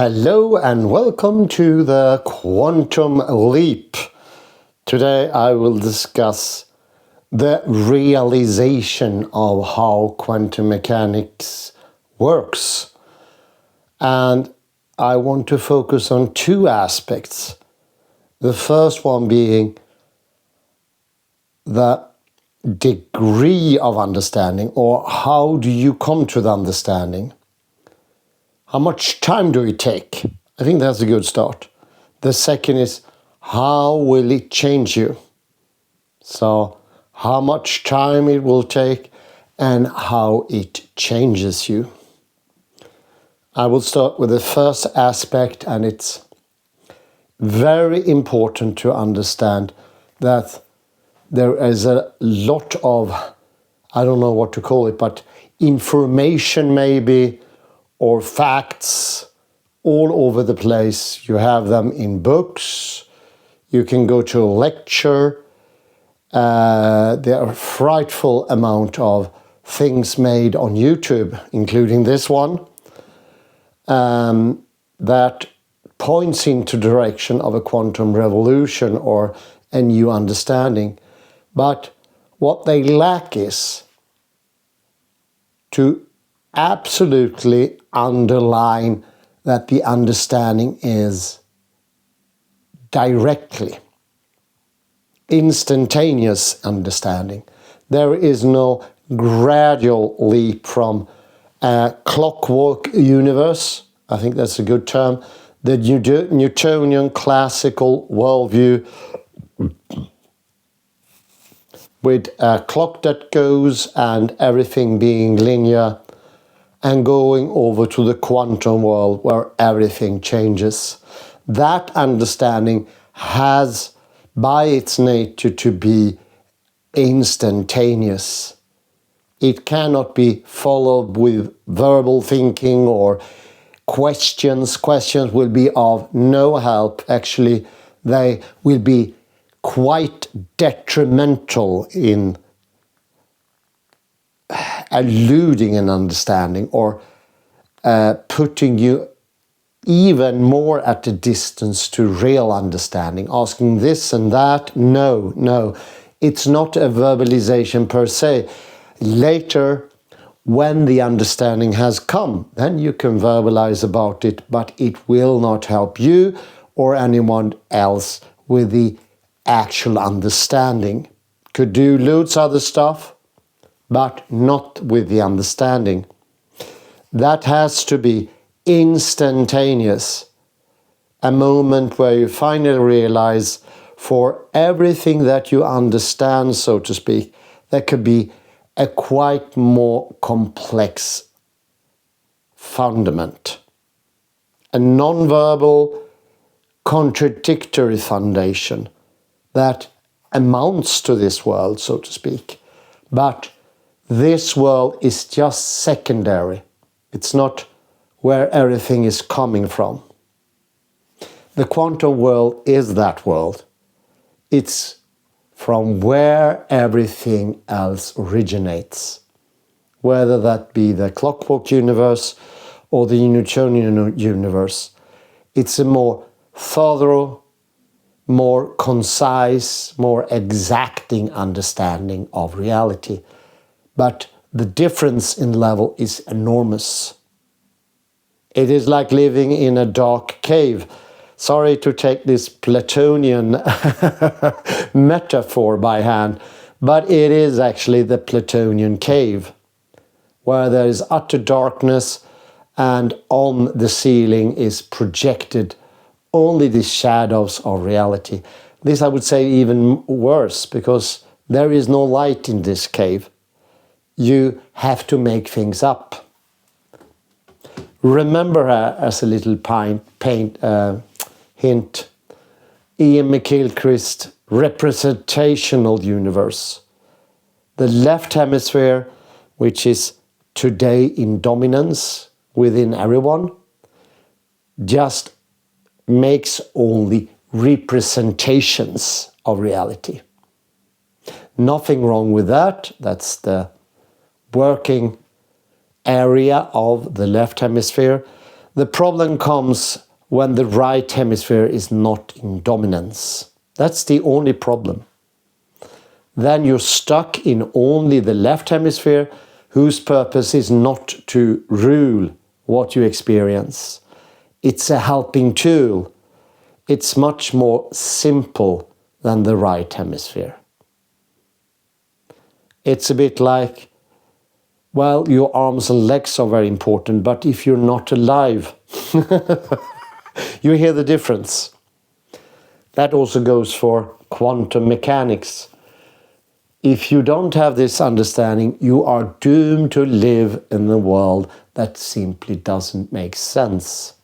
Hello and welcome to the Quantum Leap. Today I will discuss the realization of how quantum mechanics works. And I want to focus on two aspects. The first one being the degree of understanding, or how do you come to the understanding? How much time do it take? I think that's a good start. The second is, how will it change you? So, how much time it will take and how it changes you. I will start with the first aspect, and it's very important to understand that there is a lot of, I don't know what to call it, but information maybe, or facts all over the place. You have them in books, you can go to a lecture, there are a frightful amount of things made on YouTube, including this one, that points into the direction of a quantum revolution or a new understanding. But what they lack is to absolutely underline that the understanding is directly instantaneous understanding. There is no gradual leap from a clockwork universe, I think that's a good term, the Newtonian classical worldview with a clock that goes and everything being linear, and going over to the quantum world where everything changes. That understanding has, by its nature, to be instantaneous. It cannot be followed with verbal thinking or questions. Questions will be of no help. Actually, they will be quite detrimental in eluding an understanding, or putting you even more at a distance to real understanding, asking this and that. No, it's not a verbalization per se. Later, when the understanding has come, then you can verbalize about it, but it will not help you or anyone else with the actual understanding. Could do loads of other stuff, but not with the understanding. That has to be instantaneous. A moment where you finally realize, for everything that you understand, so to speak, there could be a quite more complex fundament. A non-verbal, contradictory foundation that amounts to this world, so to speak. But this world is just secondary. It's not where everything is coming from. The quantum world is that world. It's from where everything else originates. Whether that be the clockwork universe or the Newtonian universe. It's a more thorough, more concise, more exacting understanding of reality. But the difference in level is enormous. It is like living in a dark cave. Sorry to take this Platonian metaphor by hand, but it is actually the Platonian cave, where there is utter darkness, and on the ceiling is projected only the shadows of reality. This, I would say, even worse, because there is no light in this cave. You have to make things up. Remember, as a little hint, Ian McGilchrist representational universe. The left hemisphere, which is today in dominance within everyone, just makes only representations of reality. Nothing wrong with that. That's the working area of the left hemisphere. The problem comes when the right hemisphere is not in dominance. That's the only problem. Then you're stuck in only the left hemisphere, whose purpose is not to rule what you experience. It's a helping tool. It's much more simple than the right hemisphere. It's a bit like, well, your arms and legs are very important, but if you're not alive, you hear the difference. That also goes for quantum mechanics. If you don't have this understanding, you are doomed to live in a world that simply doesn't make sense.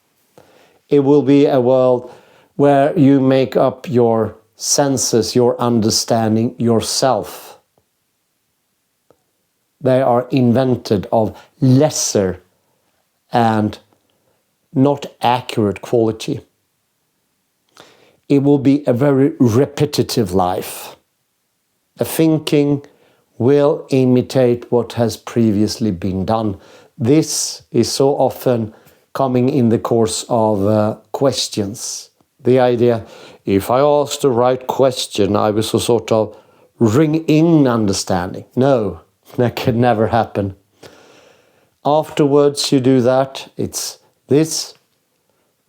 It will be a world where you make up your senses, your understanding yourself. They are invented of lesser and not accurate quality. It will be a very repetitive life. A thinking will imitate what has previously been done. This is so often coming in the course of questions. The idea, if I ask the right question, I will sort of ring in understanding. No, that can never happen. Afterwards you do that, it's this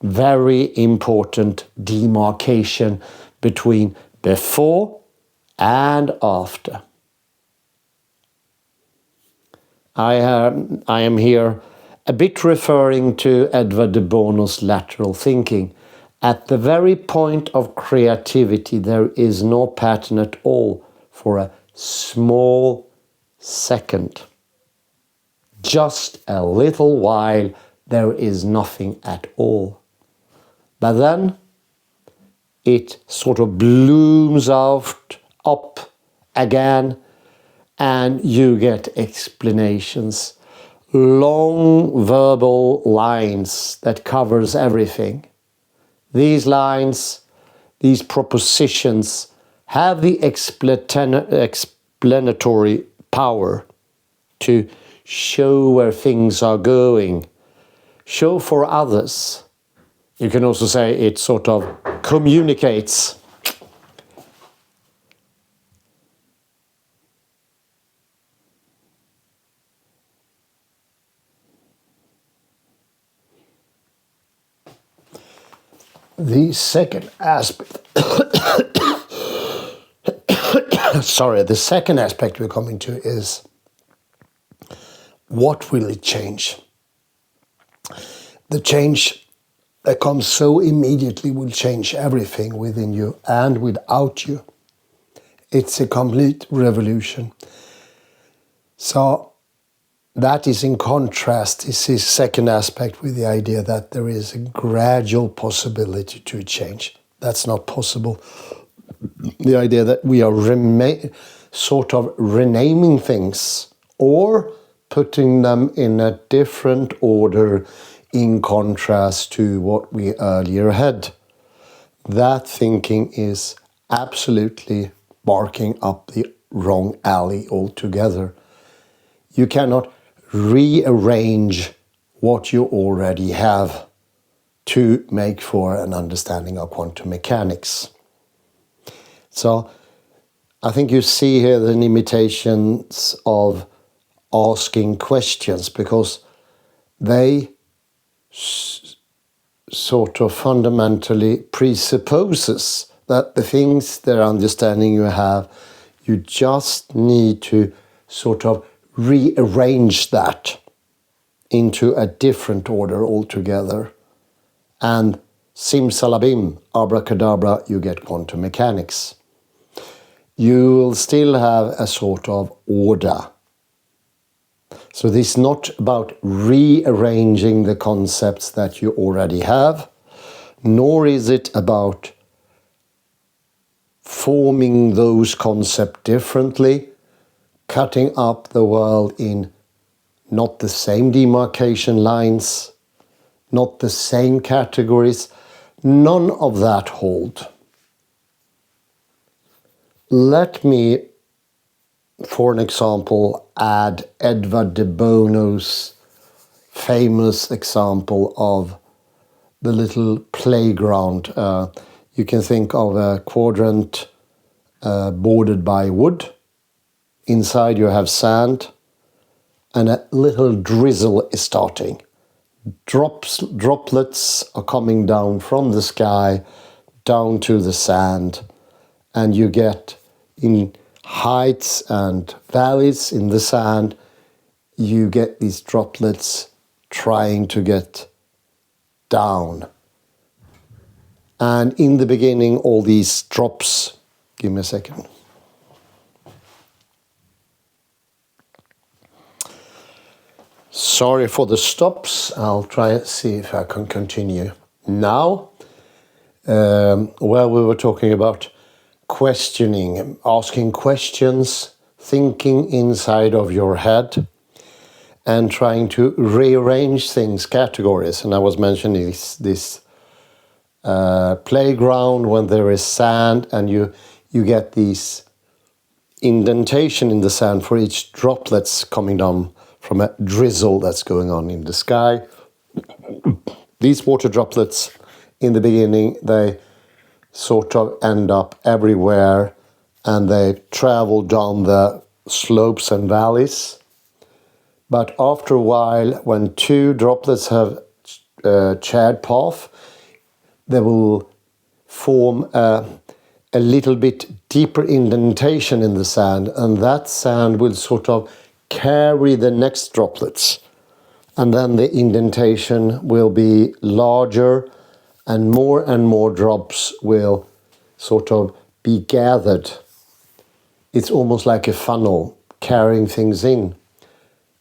very important demarcation between before and after. I am here a bit referring to Edward de Bono's lateral thinking. At the very point of creativity, there is no pattern at all for a small second. Just a little while, there is nothing at all. But then it sort of blooms out up again, and you get explanations, long verbal lines that covers everything. These lines, these propositions have the explanatory power to show where things are going, show for others. You can also say it sort of communicates. The second aspect, the second aspect we're coming to is, what will it change? The change that comes so immediately will change everything within you and without you. It's a complete revolution. So that is in contrast, this is second aspect with the idea that there is a gradual possibility to change. That's not possible. The idea that we are sort of renaming things or putting them in a different order in contrast to what we earlier had. That thinking is absolutely barking up the wrong alley altogether. You cannot rearrange what you already have to make for an understanding of quantum mechanics. So I think you see here the limitations of asking questions, because they sort of fundamentally presupposes that the things, their understanding you have, you just need to sort of rearrange that into a different order altogether. And simsalabim, abracadabra, you get quantum mechanics. You will still have a sort of order. So this is not about rearranging the concepts that you already have, nor is it about forming those concepts differently, cutting up the world in not the same demarcation lines, not the same categories. None of that hold. Let me, for an example, add Edward de Bono's famous example of the little playground. You can think of a quadrant bordered by wood. Inside you have sand, and a little drizzle is starting. Droplets are coming down from the sky down to the sand, and you get in heights and valleys in the sand, you get these droplets trying to get down. And in the beginning, all these drops, give me a second. Sorry for the stops. I'll try and see if I can continue now. Well, we were talking about questioning, asking questions, thinking inside of your head, and trying to rearrange things, categories. And I was mentioning this playground when there is sand, and you get these indentation in the sand for each droplets coming down from a drizzle that's going on in the sky. These water droplets, in the beginning, they sort of end up everywhere, and they travel down the slopes and valleys. But after a while, when two droplets have shared path, they will form a little bit deeper indentation in the sand, and that sand will sort of carry the next droplets, and then the indentation will be larger, and more drops will sort of be gathered. It's almost like a funnel carrying things in,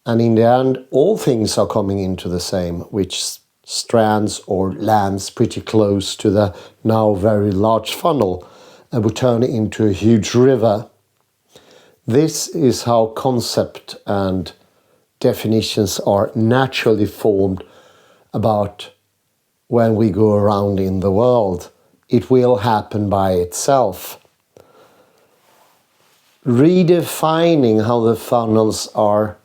and in the end all things are coming into the same, which strands or lands pretty close to the now very large funnel, and will turn it into a huge river. This is how concept and definitions are naturally formed about when we go around in the world. It will happen by itself. Redefining how the funnels are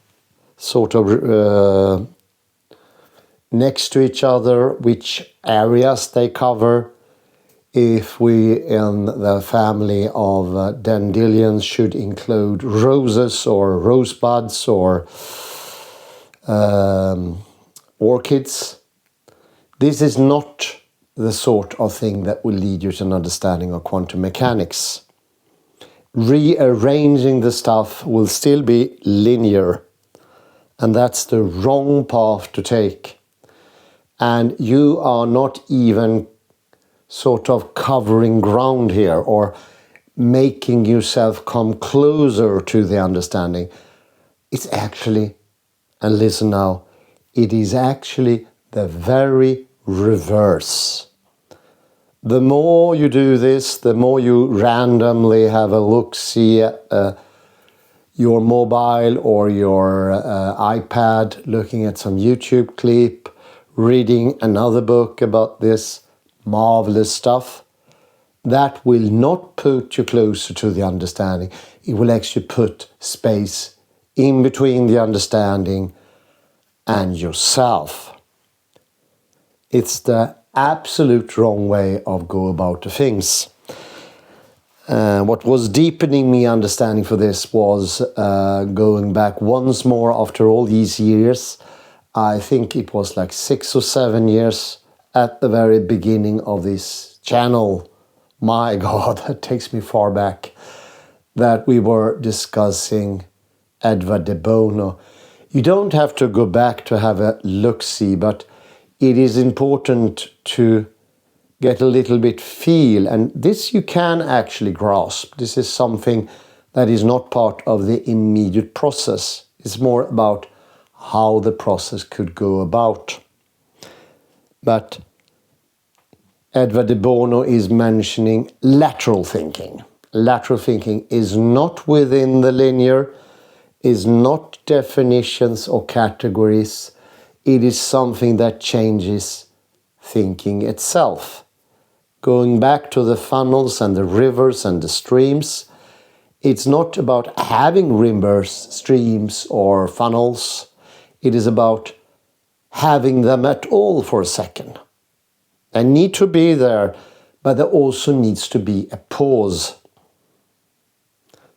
sort of next to each other, which areas they cover. If we in the family of dandelions should include roses or rosebuds or orchids, this is not the sort of thing that will lead you to an understanding of quantum mechanics. Rearranging the stuff will still be linear, and that's the wrong path to take. And you are not even sort of covering ground here or making yourself come closer to the understanding. It's actually, and listen now, it is actually the very reverse. The more you do this, the more you randomly have a look-see at your mobile or your iPad, looking at some YouTube clip, reading another book about this marvelous stuff, that will not put you closer to the understanding. It will actually put space in between the understanding and yourself. It's the absolute wrong way of go about the things. What was deepening me understanding for this was going back once more after all these years. I think it was like 6 or 7 years at the very beginning of this channel. My God, that takes me far back, that we were discussing Edward de Bono. You don't have to go back to have a look-see, but it is important to get a little bit feel, and this you can actually grasp. This is something that is not part of the immediate process. It's more about how the process could go about. But Edward de Bono is mentioning lateral thinking. Lateral thinking is not within the linear, is not definitions or categories. It is something that changes thinking itself. Going back to the funnels and the rivers and the streams, it's not about having rivers, streams or funnels. It is about having them at all for a second. They need to be there, but there also needs to be a pause.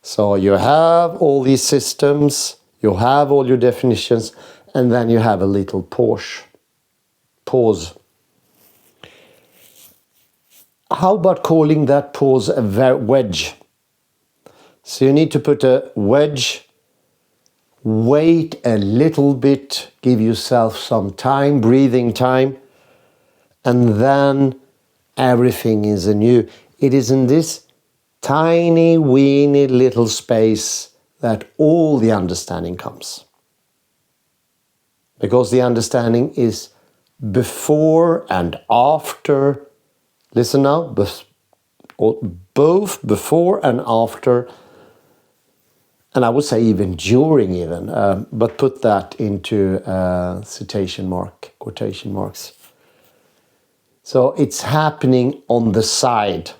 So you have all these systems, you have all your definitions, and then you have a little pause. How about calling that pause a wedge? So you need to put a wedge, wait a little bit, give yourself some time, breathing time, and then everything is anew. It is in this tiny, weeny little space that all the understanding comes. Because the understanding is before and after. Listen now, both before and after, and I would say even during even, but put that into quotation marks. So it's happening on the side.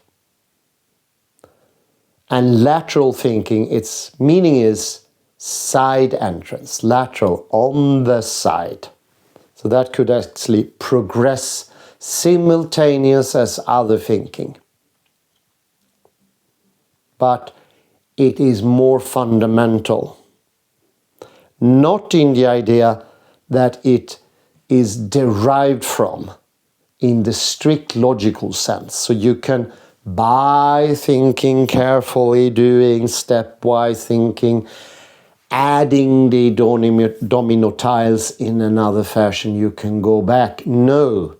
And lateral thinking, its meaning is side entrance, lateral, on the side. So that could actually progress simultaneous as other thinking. But it is more fundamental. Not in the idea that it is derived from in the strict logical sense. So you can, by thinking carefully, doing stepwise thinking, adding the domino tiles in another fashion, you can go back. No.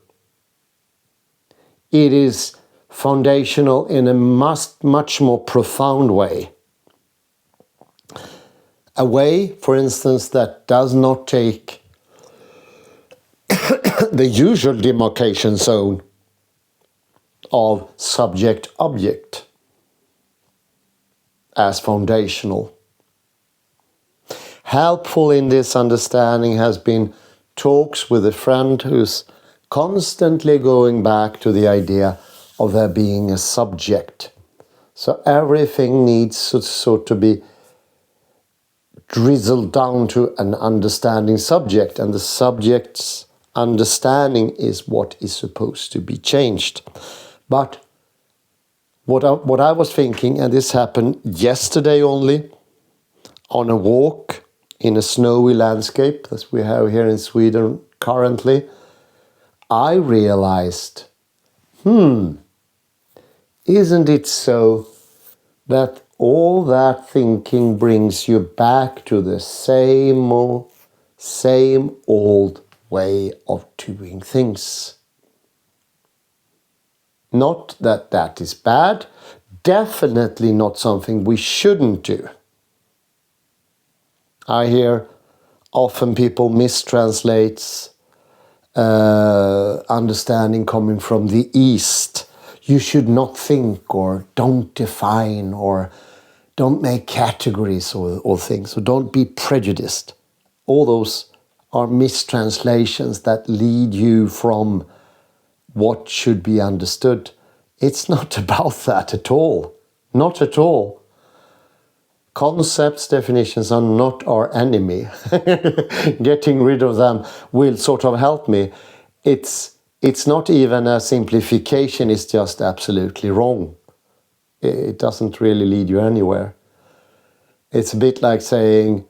It is foundational in a much more profound way. A way, for instance, that does not take the usual demarcation zone of subject-object as foundational. Helpful in this understanding has been talks with a friend who's constantly going back to the idea of there being a subject. So everything needs to be drizzled down to an understanding subject, and the subject's understanding is what is supposed to be changed. But what I was thinking, and this happened yesterday only, on a walk in a snowy landscape that we have here in Sweden currently, I realized, isn't it so that all that thinking brings you back to the same old way of doing things? Not that that is bad, definitely not something we shouldn't do. I hear often people mistranslate understanding coming from the East. You should not think, or don't define, or don't make categories or things. So don't be prejudiced. All those are mistranslations that lead you from what should be understood. It's not about that at all. Not at all. Concepts, definitions are not our enemy. Getting rid of them will sort of help me. It's not even a simplification, it's just absolutely wrong. It doesn't really lead you anywhere. It's a bit like saying,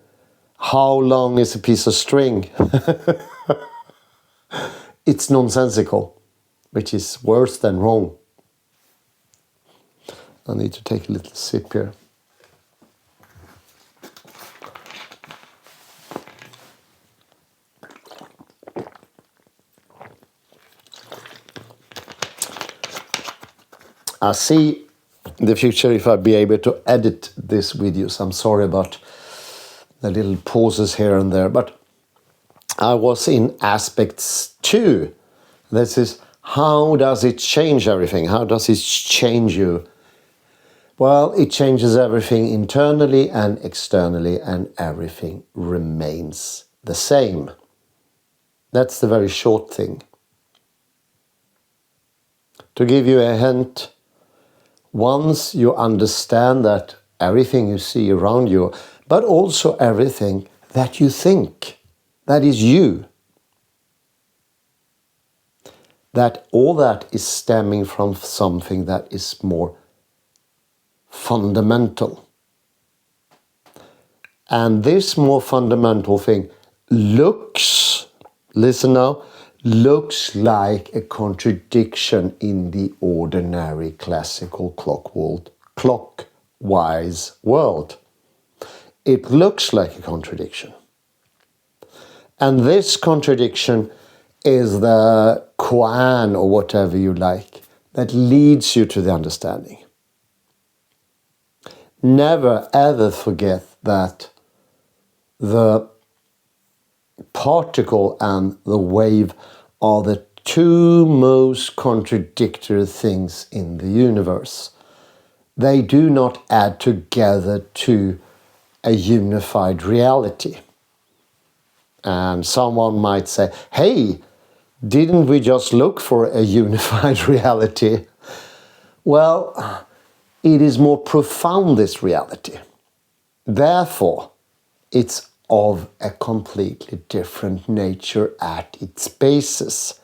how long is a piece of string? It's nonsensical, which is worse than wrong. I need to take a little sip here. I see in the future if I'll be able to edit this video. So I'm sorry about the little pauses here and there. But I was in aspects 2. This is, how does it change everything? How does it change you? Well, it changes everything internally and externally, and everything remains the same. That's the very short thing. To give you a hint, once you understand that everything you see around you, but also everything that you think, that is you, that all that is stemming from something that is more fundamental. And this more fundamental thing looks, listen now, looks like a contradiction in the ordinary classical clockwise world. It looks like a contradiction. And this contradiction is the koan, or whatever you like, that leads you to the understanding. Never ever forget that the particle and the wave are the two most contradictory things in the universe. They do not add together to a unified reality. And someone might say, hey, didn't we just look for a unified reality? Well, it is more profound, this reality. Therefore, it's of a completely different nature at its basis.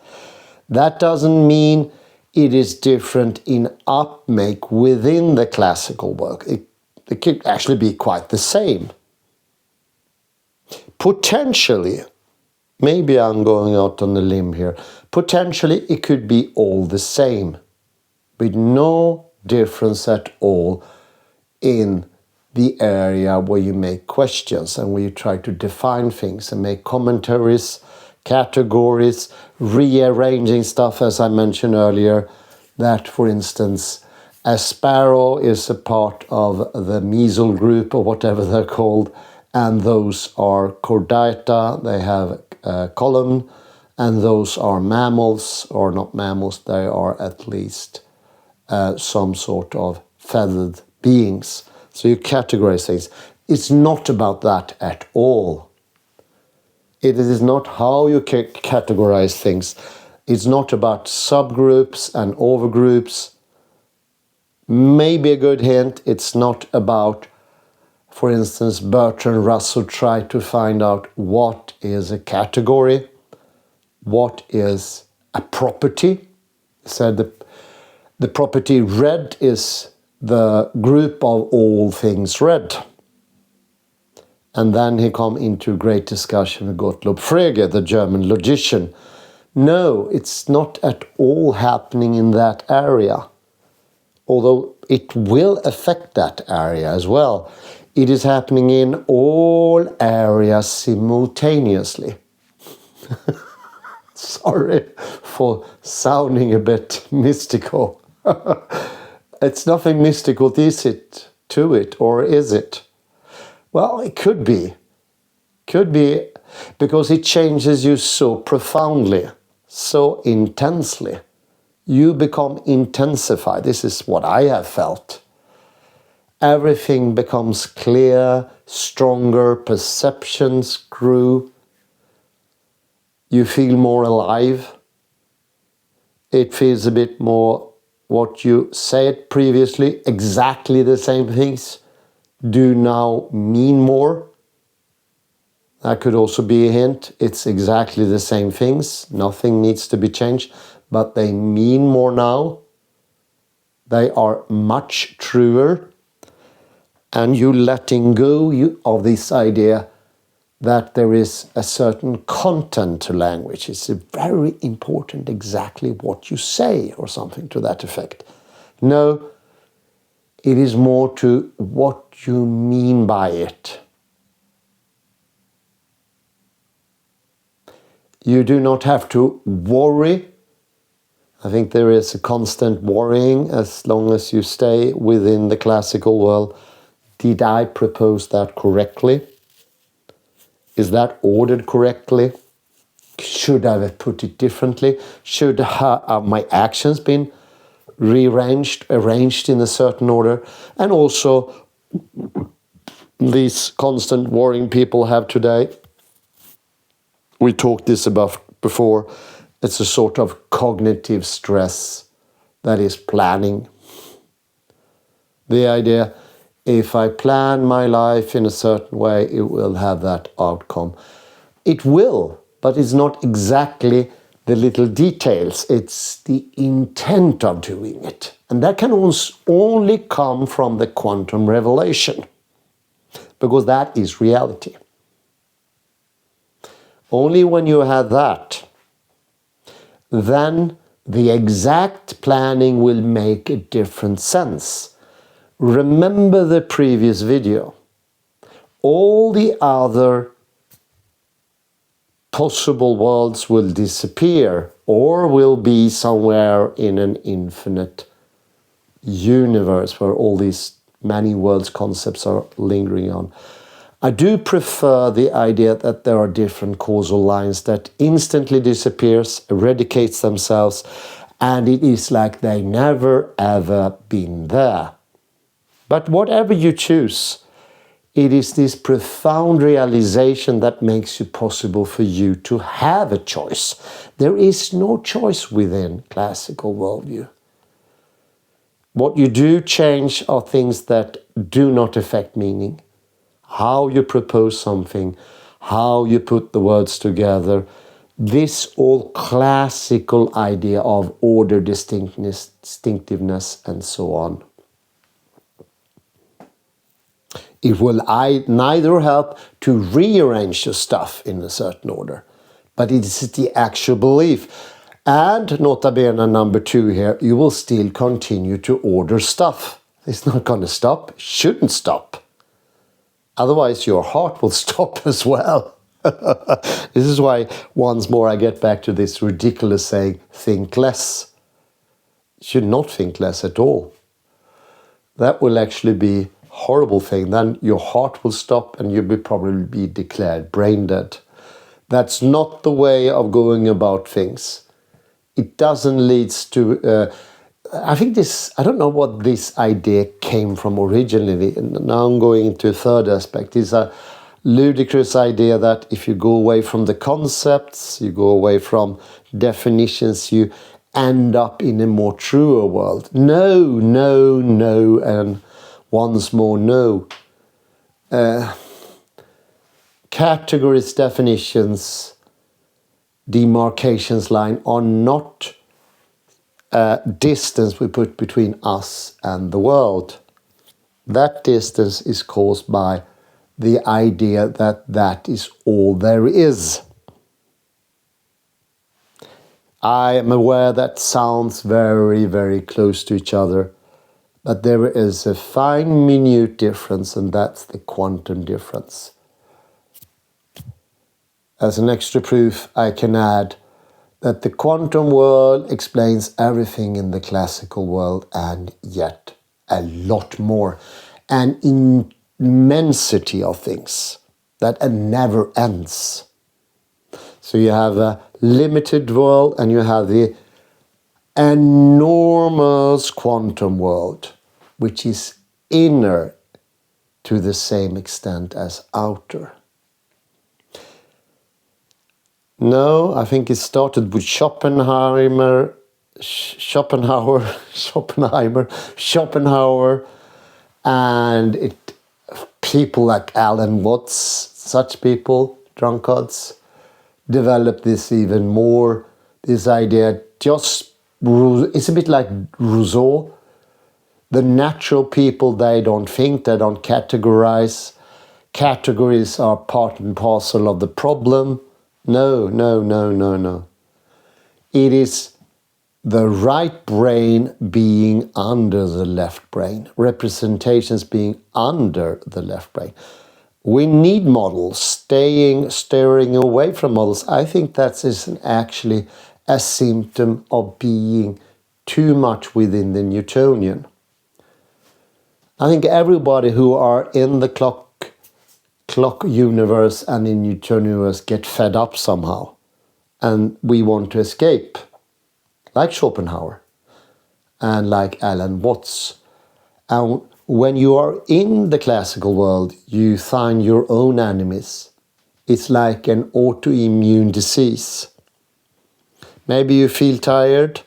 That doesn't mean it is different in upmake within the classical work. It could actually be quite the same. Potentially, maybe I'm going out on a limb here, potentially it could be all the same, with no difference at all in the area where you make questions and where you try to define things and make commentaries, categories, rearranging stuff, as I mentioned earlier, that, for instance, a sparrow is a part of the measle group or whatever they're called, and those are chordata, they have a column, and those are mammals, or not mammals, they are at least some sort of feathered beings. So you categorize things. It's not about that at all. It is not how you categorize things. It's not about subgroups and overgroups. Maybe a good hint, it's not about, for instance, Bertrand Russell tried to find out what is a category, what is a property. He said the property red is the group of all things red. And then he come into great discussion with Gottlob Frege, the German logician. No, it's not at all happening in that area. Although it will affect that area as well. It is happening in all areas simultaneously. Sorry for sounding a bit mystical. It's nothing mystical, is it, to it, or is it? Well, it could be. Could be, because it changes you so profoundly, so intensely. You become intensified. This is what I have felt. Everything becomes clear, stronger, perceptions grew. You feel more alive. It feels a bit more what you said previously, exactly the same things do now mean more. That could also be a hint. It's exactly the same things. Nothing needs to be changed, but they mean more now. They are much truer. And you letting go of this idea that there is a certain content to language. It's very important exactly what you say or something to that effect. No, it is more to what you mean by it. You do not have to worry. I think there is a constant worrying as long as you stay within the classical world. Did I propose that correctly? Is that ordered correctly? Should I have put it differently? Should my actions been arranged in a certain order? And also, these constant worrying people have today, we talked this about before, it's a sort of cognitive stress that is planning. The idea, if I plan my life in a certain way, it will have that outcome. It will, but it's not exactly the little details. It's the intent of doing it. And that can only come from the quantum revelation, because that is reality. Only when you have that, then the exact planning will make a different sense. Remember the previous video. All the other possible worlds will disappear or will be somewhere in an infinite universe where all these many worlds concepts are lingering on. I do prefer the idea that there are different causal lines that instantly disappears, eradicates themselves, and it is like they never ever been there. But whatever you choose, it is this profound realization that makes it possible for you to have a choice. There is no choice within classical worldview. What you do change are things that do not affect meaning. How you propose something, how you put the words together. This all classical idea of order, distinctiveness, and so on. It will neither help to rearrange your stuff in a certain order, but it is the actual belief. And nota bene number 2 here, you will still continue to order stuff. It's not going to stop, shouldn't stop. Otherwise your heart will stop as well. This is why once more I get back to this ridiculous saying, think less. You should not think less at all. That will actually be horrible thing. Then your heart will stop and you'll probably be declared brain dead. That's not the way of going about things. It doesn't lead to... I don't know what this idea came from originally. Now I'm going into a third aspect. It's a ludicrous idea that if you go away from the concepts, you go away from definitions, you end up in a more truer world. No, and once more no. Categories, definitions, demarcations line are not distance we put between us and the world. That distance is caused by the idea that that is all there is. I am aware that sounds very, very close to each other, but there is a fine, minute difference, and that's the quantum difference. As an extra proof, I can add that the quantum world explains everything in the classical world and yet a lot more. An immensity of things that never ends. So you have a limited world and you have the enormous quantum world, which is inner to the same extent as outer. No, I think it started with Schopenhauer, and people like Alan Watts, such people, drunkards, developed this even more. This idea it's a bit like Rousseau. The natural people, they don't think, they don't categorize. Categories are part and parcel of the problem. No. It is the right brain being under the left brain. Representations being under the left brain. We need models. Steering away from models. I think that is actually a symptom of being too much within the Newtonian. I think everybody who are in the clock universe and in Newtonian universe get fed up somehow. And we want to escape. Like Schopenhauer and like Alan Watts. And when you are in the classical world, you find your own enemies. It's like an autoimmune disease. Maybe you feel tired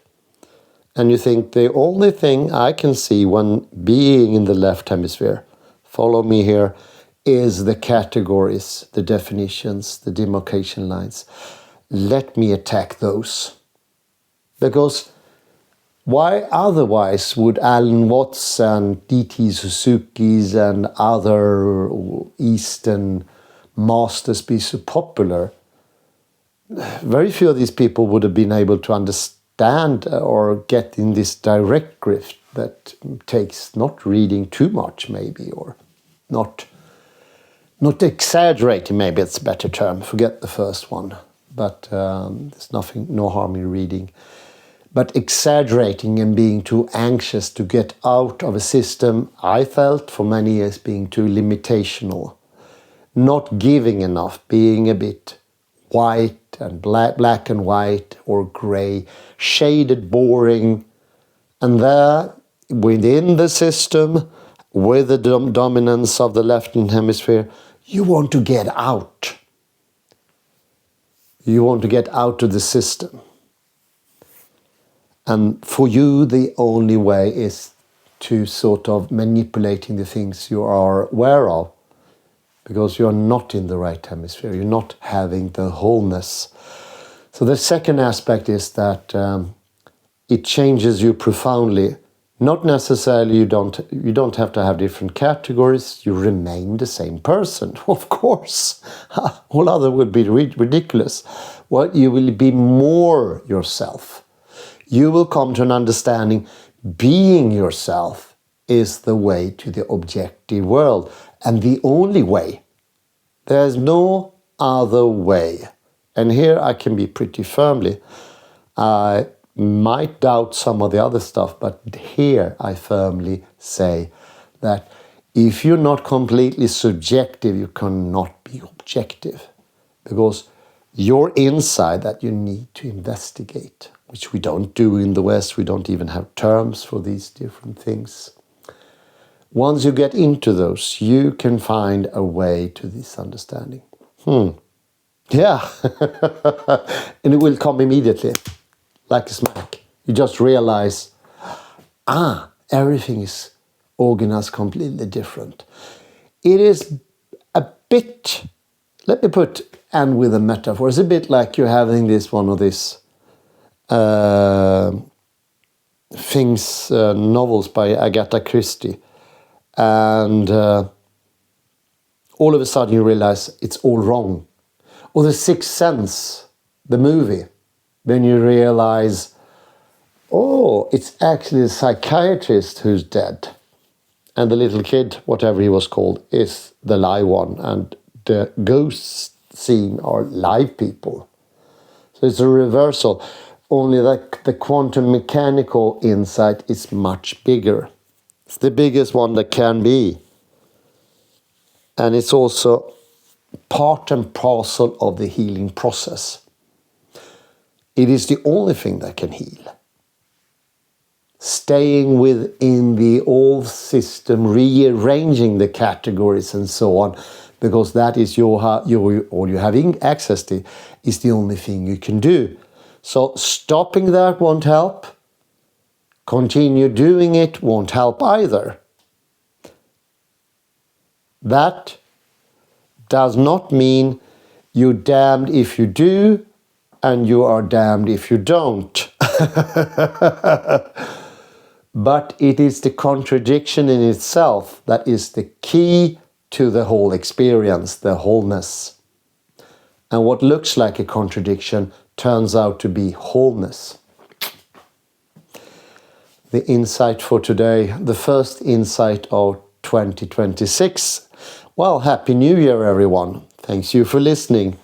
and you think the only thing I can see when being in the left hemisphere, follow me here, is the categories, the definitions, the demarcation lines. let me attack those. Because why otherwise would Alan Watts and D.T. Suzuki's and other Eastern masters be so popular? Very few of these people would have been able to understand or get in this direct grift that takes not reading too much, maybe, or not exaggerating, maybe it's a better term. Forget the first one. But there's no harm in reading. But exaggerating and being too anxious to get out of a system, I felt for many years being too limitational. Not giving enough, being a bit white and black and white or grey, shaded, boring. And there, within the system, with the dominance of the left hemisphere, you want to get out. You want to get out of the system. And for you, the only way is to sort of manipulating the things you are aware of, because you're not in the right hemisphere. You're not having the wholeness. So the second aspect is that it changes you profoundly. Not necessarily you don't have to have different categories. You remain the same person, of course. All other would be ridiculous. Well, you will be more yourself. You will come to an understanding being yourself is the way to the objective world, and the only way. There's no other way. And here I can be pretty firmly. I might doubt some of the other stuff, but here I firmly say that if you're not completely subjective, you cannot be objective. Because your inside that you need to investigate, which we don't do in the West. We don't even have terms for these different things. Once you get into those, you can find a way to this understanding. Yeah. And it will come immediately, like a smack. You just realize, everything is organized completely different. It is a bit, let me end with a metaphor. It's a bit like you're having one of these novels by Agatha Christie. And all of a sudden you realize it's all wrong. Or The Sixth Sense, the movie, when you realize, it's actually a psychiatrist who's dead. And the little kid, whatever he was called, is the live one. And the ghosts seen are live people. So it's a reversal. Only that the quantum mechanical insight is much bigger. It's the biggest one that can be. And it's also part and parcel of the healing process. It is the only thing that can heal. Staying within the old system, rearranging the categories and so on, because that is all you're having access to, is the only thing you can do. So stopping that won't help. Continue doing it won't help either. That does not mean you're damned if you do and you are damned if you don't. But it is the contradiction in itself that is the key to the whole experience, the wholeness. And what looks like a contradiction turns out to be wholeness. The insight for today, the first insight of 2026. Well, Happy New Year, everyone. Thanks you for listening.